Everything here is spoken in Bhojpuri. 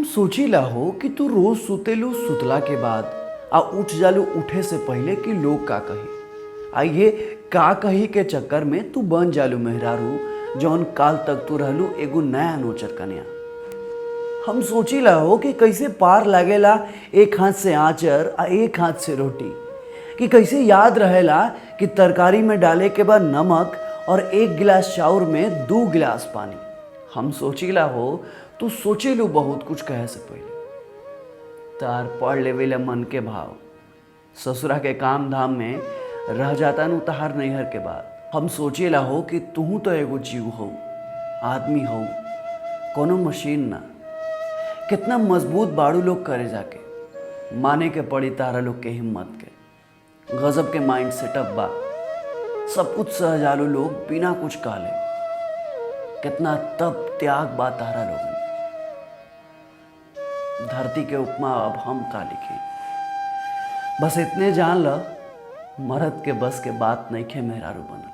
सोचीला हो कि तू रोज सुतेलू सुतला के बाद आ उठ जालू उठे से पहले कि लोग का कही। आ ये का कही के चक्कर में तू बन जालू मेहरारू जौन काल तक तू रहलू एगो नया नोचर कन्या। हम सोचीला हो कि कैसे पार लागेला एक हाथ से आंचर आ एक हाथ से रोटी, कि कैसे याद रहेला कि तरकारी में डाले के बाद नमक और एक गिलास चाउर में 2 गिलास पानी। हम सोचीला हो तू सोचेलू बहुत कुछ कहे से पहले। तार पढ़ लेवेला मन के भाव, ससुरा के काम धाम में रह जाता नु तहार नैहर के बाद। हम सोचेला हो कि तू तो एगो जीव हो, आदमी हो, कोनो मशीन ना। कितना मजबूत बाड़ू लोग करे जाके, माने के पड़ी तारा लोग के हिम्मत के। गजब के माइंड सेटअप बा, सब कुछ सहजालू लोग बिना कुछ काले। कितना तप त्याग बा तारा लोगन। धरती के उपमा अब हम का लिखी। बस इतने जान ल, मर्द के बस के बात नहीं खे मेहरारू बनल।